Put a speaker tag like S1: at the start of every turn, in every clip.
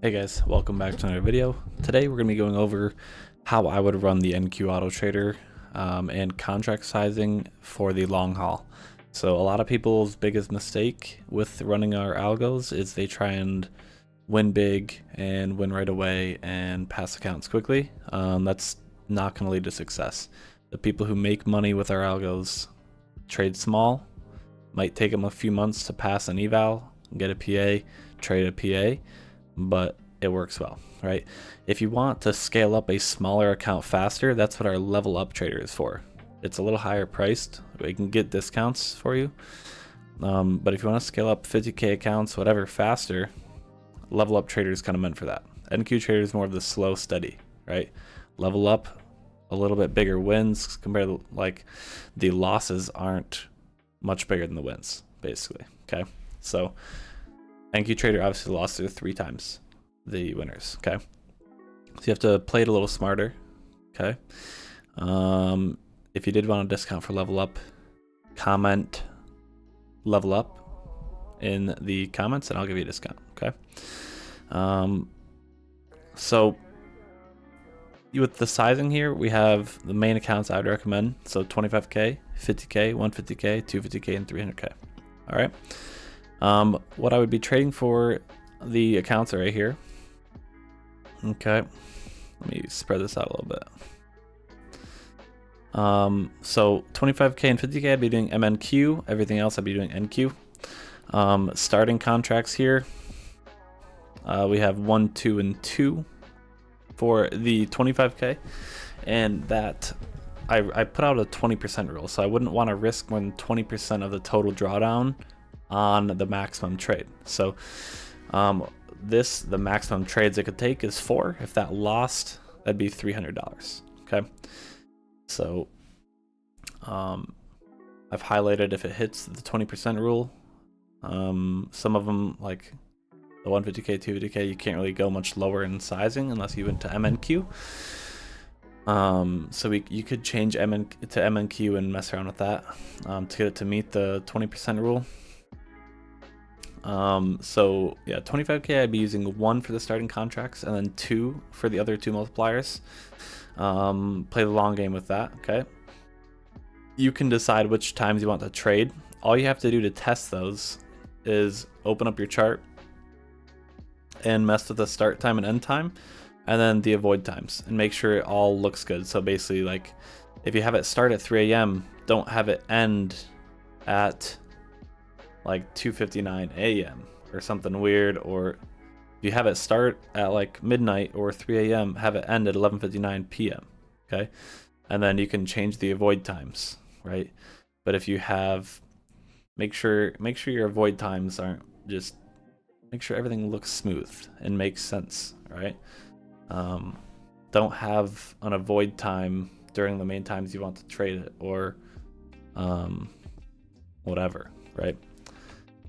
S1: Hey guys, welcome back to another video. Today we're going to be going over how I would run the NQ Autotrader and contract sizing for the long haul. So a lot of people's biggest mistake with running our algos is they try and win big and win right away and pass accounts quickly. That's not going to lead to success. The people who make money with our algos trade small, might take them a few months to pass an eval, get a PA, trade a PA, but it works well, right? If you want to scale up a smaller account faster, that's what our level up trader is for. It's a little higher priced. We can get discounts for you. But if you want to scale up 50K accounts, whatever, faster, level up trader is kind of meant for that. NQ trader is more of the slow, steady, right? Level up, a little bit bigger wins compared to, like, the losses aren't much bigger than the wins, basically. Okay, so NQ trader obviously lost through 3 times the winners. Okay, so you have to play it a little smarter. Okay, if you did want a discount for level up, comment level up in the comments and I'll give you a discount. Okay, so with the sizing here, we have the main accounts I would recommend. So 25K, 50K, 150K, 250K, and 300K. All right. What I would be trading for the accounts are right here. Okay. Let me spread this out a little bit. So 25K and 50K, I'd be doing MNQ. Everything else, I'd be doing NQ. Starting contracts here. We have 1, 2, and 2 for the 25K, and that I put out a 20% rule, so I wouldn't want to risk more than 20% of the total drawdown on the maximum trade. So the maximum trades it could take is 4. If that lost, that'd be $300. Okay, so I've highlighted if it hits the 20% rule. Some of them, like the 150K, 250K, you can't really go much lower in sizing unless you went to MNQ. So you could change MN to MNQ and mess around with that to get it to meet the 20% rule. So yeah, 25K, I'd be using 1 for the starting contracts and then 2 for the other 2 multipliers. Play the long game with that. Okay, you can decide which times you want to trade. All you have to do to test those is open up your chart and mess with the start time and end time, and then the avoid times, and make sure it all looks good. So basically, like, if you have it start at 3 a.m., don't have it end at like 2:59 a.m. or something weird. Or if you have it start at like midnight or 3 a.m., have it end at 11:59 p.m. Okay, and then you can change the avoid times, right? But if you have, make sure your avoid times aren't just, make sure everything looks smooth and makes sense, right? Don't have an avoid time during the main times you want to trade it, or whatever, right?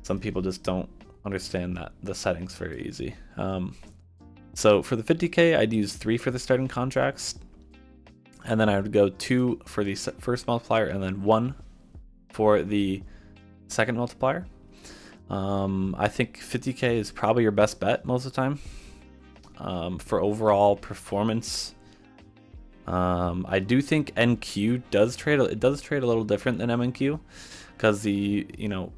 S1: Some people just don't understand that the settings very easy. So for the 50K, I'd use 3 for the starting contracts, and then I would go 2 for the first multiplier and then 1 for the second multiplier. I think 50K is probably your best bet most of the time. For overall performance, I do think NQ does trade a little different than MNQ, because the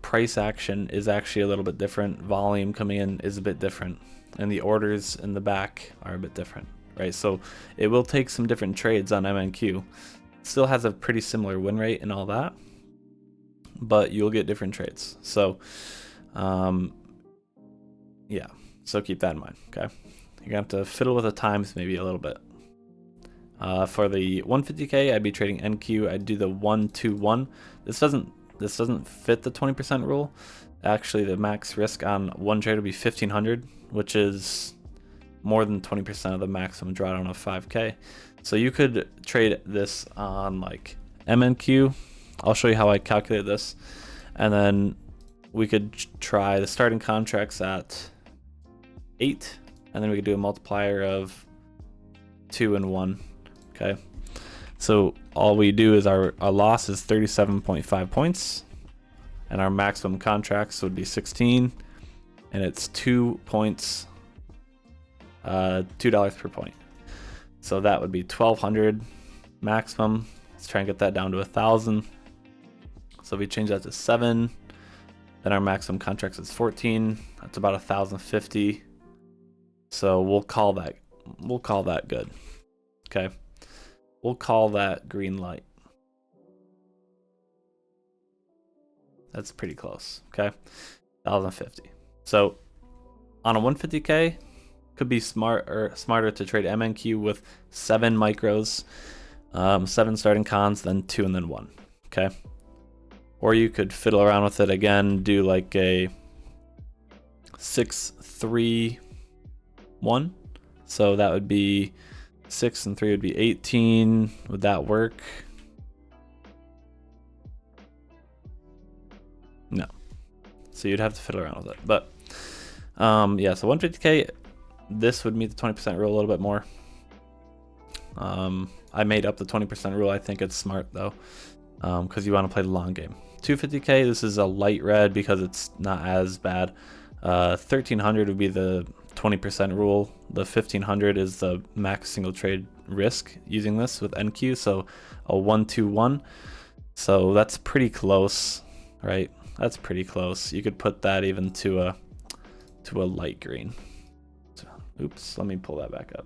S1: price action is actually a little bit different, volume coming in is a bit different, and the orders in the back are a bit different, right? So it will take some different trades on MNQ. Still has a pretty similar win rate and all that, but you'll get different trades. So yeah, so keep that in mind. Okay, you're gonna have to fiddle with the times maybe a little bit. For the 150K, I'd be trading NQ. I'd do the 1, 2, 1. This doesn't fit the 20% rule. Actually, the max risk on one trade would be 1,500, which is more than 20% of the maximum drawdown of 5K. So you could trade this on like MNQ. I'll show you how I calculate this, and then we could try the starting contracts at 8, and then we could do a multiplier of 2 and 1. Okay, so all we do is our loss is 37.5 points, and our maximum contracts would be 16, and it's 2 points $2 per point. So that would be 1,200 maximum. Let's try and get that down to 1,000. So if we change that to 7, then our maximum contracts is 14. That's about 1,050. So we'll call that good. Okay. We'll call that green light. That's pretty close. Okay. 1,050. So on a 150K, could be smarter to trade MNQ with 7 micros, 7 starting cons, then 2 and then 1. Okay. Or you could fiddle around with it again, do like a 6, 3, 1. So that would be 6 and 3 would be 18. Would that work? No. So you'd have to fiddle around with it. But yeah, so 150K, this would meet the 20% rule a little bit more. I made up the 20% rule. I think it's smart though, because you want to play the long game. 250K, this is a light red because it's not as bad. 1,300 would be the 20% rule. The 1,500 is the max single trade risk using this with NQ. So a 1-2-1. So that's pretty close, right? That's pretty close. You could put that even to a light green. So, oops, let me pull that back up.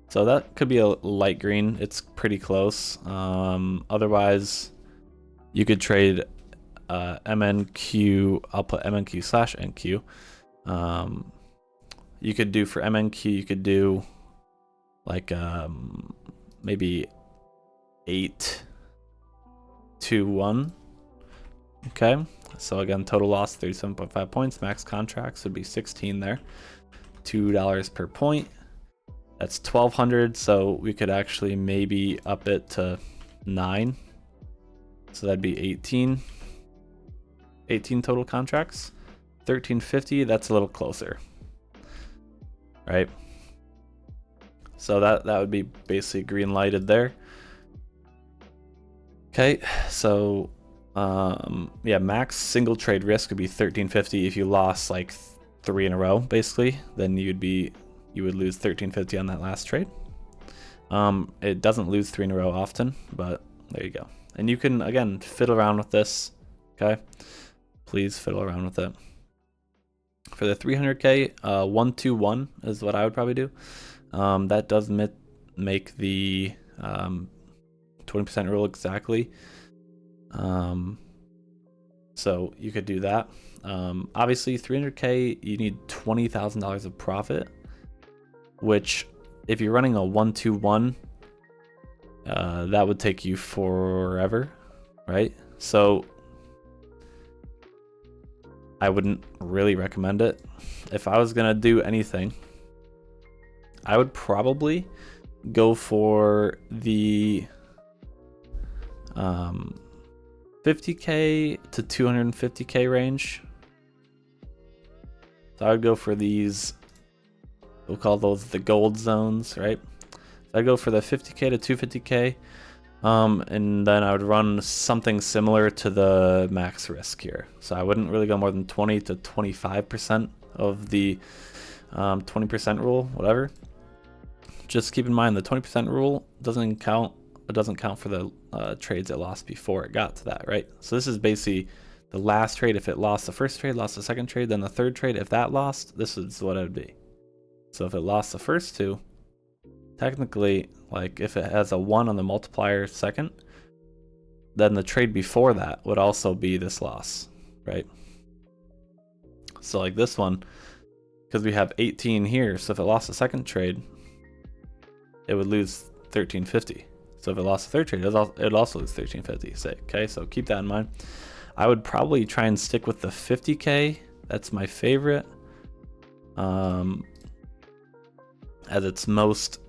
S1: So that could be a light green. It's pretty close. Otherwise, you could trade MNQ. I'll put MNQ/NQ. You could do for MNQ, you could do like maybe 8-2-1. Okay, so again, total loss 37.5 points. Max contracts would be 16 there. $2 per point. That's 1,200. So we could actually maybe up it to 9. So that'd be 18 total contracts. 1,350. That's a little closer, right? So that would be basically green lighted there. Okay, so yeah, max single trade risk would be 1,350. If you lost like 3 in a row, basically, then you would lose 1,350 on that last trade. It doesn't lose 3 in a row often, but there you go. And you can again fiddle around with this. Okay, please fiddle around with it. For the 300K, 1-2-1 is what I would probably do. That does make the 20% rule exactly. So you could do that. Obviously 300K, you need $20,000 of profit, which if you're running a 1-2-1, that would take you forever, right? So I wouldn't really recommend it. If I was gonna do anything, I would probably go for the 50K to 250K range. So I would go for these, we'll call those the gold zones, right? So I'd go for the 50K to 250K, and then I would run something similar to the max risk here. So I wouldn't really go more than 20 to 25% of the 20% rule, whatever. Just keep in mind the 20% rule doesn't count. It doesn't count for the trades it lost before it got to that, right? So this is basically the last trade. If it lost the first trade, lost the second trade, then the third trade, if that lost, this is what it would be. So if it lost the first two, technically, like if it has a 1 on the multiplier second, then the trade before that would also be this loss, right? So like this one, because we have 18 here, so if it lost the second trade, it would lose 1,350. So if it lost the third trade, it would also lose 1,350, say, okay? So keep that in mind. I would probably try and stick with the 50K. That's my favorite. As it's most,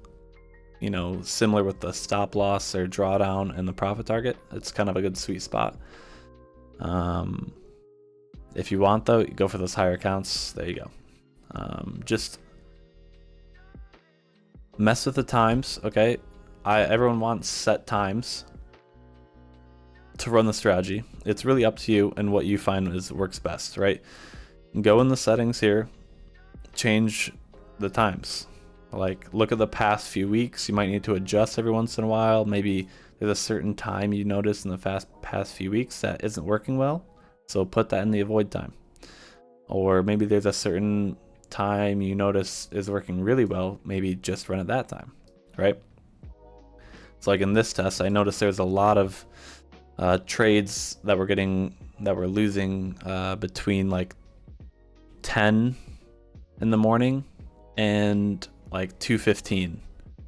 S1: similar with the stop loss or drawdown and the profit target. It's kind of a good sweet spot. If you want though, you go for those higher accounts. There you go. Just mess with the times, okay? Everyone wants set times to run the strategy. It's really up to you and what you find works best, right? Go in the settings here, change the times. Like, look at the past few weeks. You might need to adjust every once in a while. Maybe there's a certain time you notice in the past few weeks that isn't working well, so put that in the avoid time. Or maybe there's a certain time you notice is working really well, maybe just run at that time, right? So like in this test, I noticed there's a lot of trades that we're losing between like 10 in the morning and like 2:15,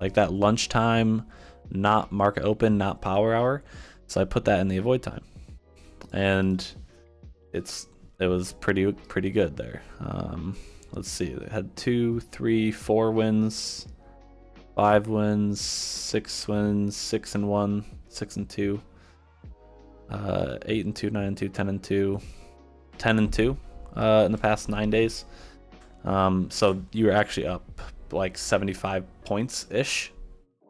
S1: like that lunchtime, not market open, not power hour. So I put that in the avoid time, and it was pretty good there. Let's see, it had 2, 3, 4 wins, 5 wins, 6 wins, 6 and 1, 6 and 2, 8 and 2, 9 and 2, 10 and 2, 10 and 2 in the past 9 days. So you were actually up like 75 points ish.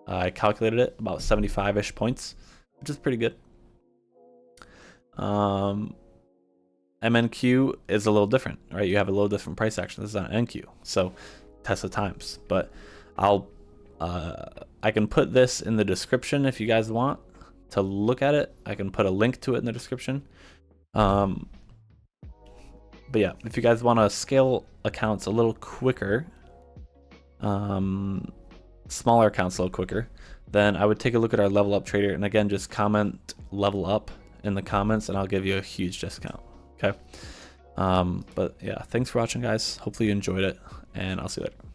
S1: I calculated it about 75-ish points, which is pretty good. MNQ is a little different, right? You have a little different price action. This is not NQ, so test the times. But I can put this in the description if you guys want to look at it. I can put a link to it in the description. But yeah, if you guys want to scale accounts a little quicker, smaller accounts a little quicker, then I would take a look at our level up trader. And again, just comment level up in the comments and I'll give you a huge discount. Okay. But yeah, thanks for watching, guys. Hopefully you enjoyed it, and I'll see you later.